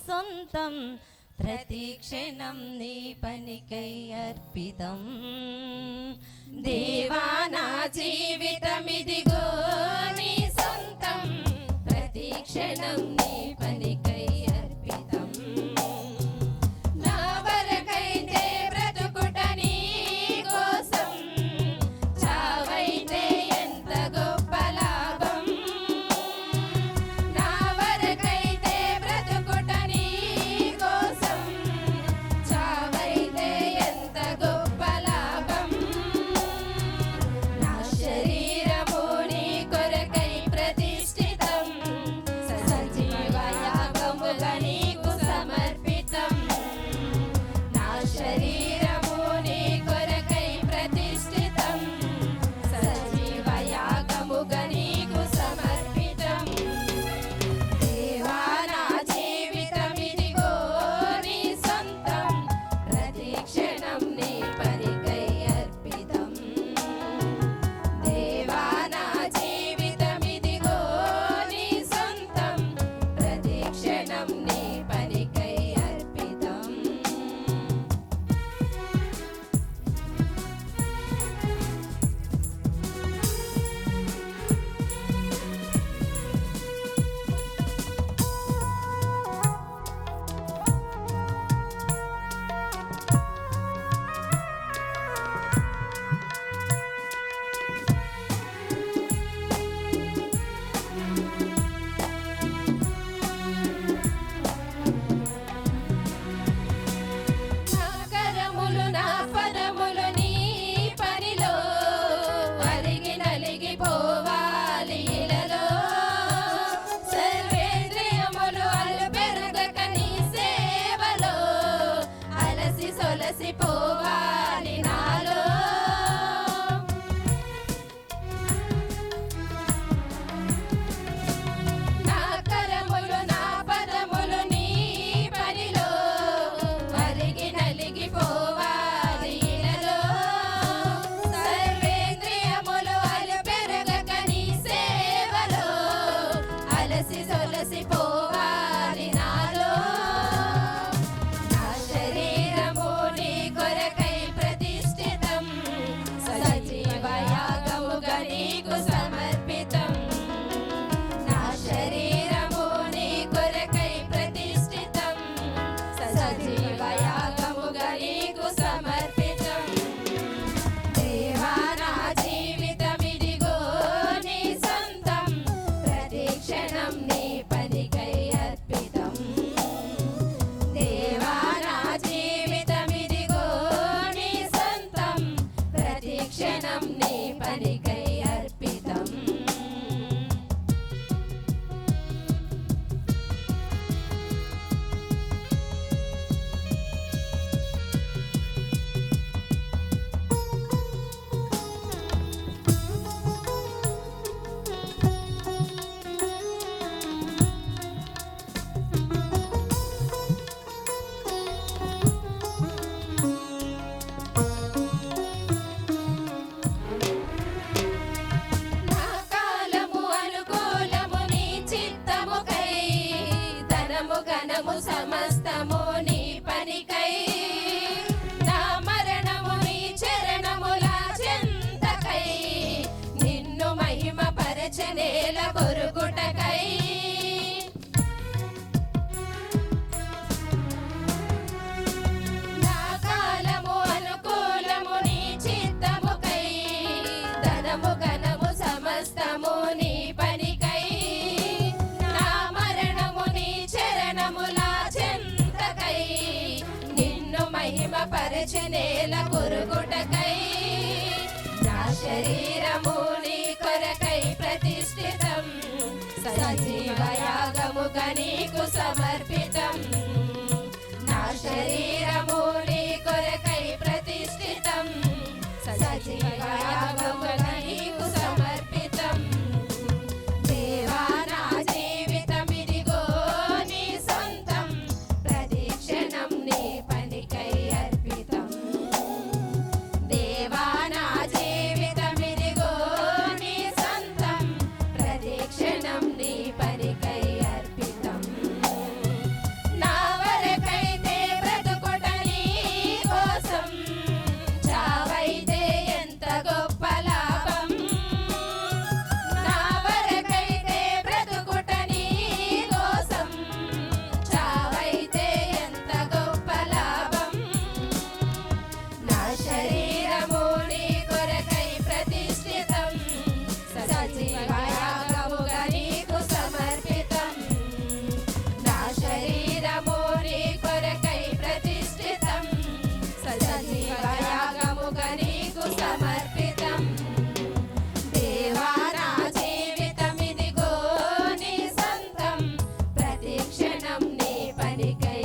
సొంతం, ప్రతి క్షణం నీ పనికై అర్పితం. దేవా నా జీవితమిదిగో నీ సొంతం, ప్రతి క్షణం నీ పనికై అర్పితం. నా వరకైతే బ్రతుకుట నీ కోసం, చావైతే ఎంత గొప్ప లాభం. నా వరకైతే బ్రతుకుట నీ కోసం, చావైతే ఎంత గొప్ప లాభం. నా శరీరము నీ కొరకై ప్రతిష్ఠితం, సజీవ యాగముగా నీకు సమర్పితం. నా శరీరము నీ కొరకై ప్రతిష్ఠితం, సజీవ యాగముగా నీకు సమర్పితం. దేవా నా జీవితమిదిగో నీ సొంతం, ప్రతి క్షణం నీ పనికై అర్పితం. దేవా నా జీవితమిదిగో నీ సొంతం, ప్రతి క్షణం నీ పనికై అర్పితం. నా కరములు నా పదములు నీ పనిలో, అరిగి నలిగిపోవాలి ఇలలో. సర్వేంద్రియములు అలుపెరుగక నీ సేవలో, అలసి సొలసిపోవాలి నాలో. నా కరములు నా పదములు నీ పనిలో, అరిగి నలిగిపోవాలి ఇలలో. సర్వేంద్రియములు అలుపెరుగక నీ సేవలో, అలసి సొలసిపోవాలి నాలో. నా శరీరము నీ కొరకై ప్రతిష్ఠితం, సజీవ యాగముగా నీకు సమర్పితం. నా శరీరము నీ కొరకై ప్రతిష్ఠితం, సజీవ యాగముగా నీకు సమర్పితం. దేవా నా జీవితమిదిగో నీ సొంతం, ప్రతి క్షణం నీ పనికై అర్పితం. దేవా నా జీవితమిదిగో నీ సొంతం, ప్రతి క్షణం నీ పనికై అర్పితం. నా కాలము అనుకూలము నీ చిత్తముకై, ధనము ఘనము సమస్తము నీ పనికై. నా మరణము నీ చరణముల చెంతకై, నిన్ను మహిమ పరచనేల కొరుకుటకై. నా కాలము అనుకూలము నీ చిత్తముకై, ధనము ఘనము సమస్తము నీ పనికై. నా మరణము నీ చరణముల చెంతకై, నిన్ను మహిమ పరచనేల కొరుకుటకై. నా శరీరము నీ కొరకై ప్రతిష్ఠితం, సజీవ యాగముగా నీకు సమర్పితం. నా శరీరము నీ కొరకై ప్రతిష్ఠితం, సజీవ యాగముగా నీకు సమర్పితం. దేవా నా జీవితమిదిగో నీ సొంతం, ప్రతి క్షణం నీ పనికై అర్పితం. దేవా నా జీవితమిదిగో నీ సొంతం, ప్రతి క్షణం నీ పనికై అర్పితం. పనికై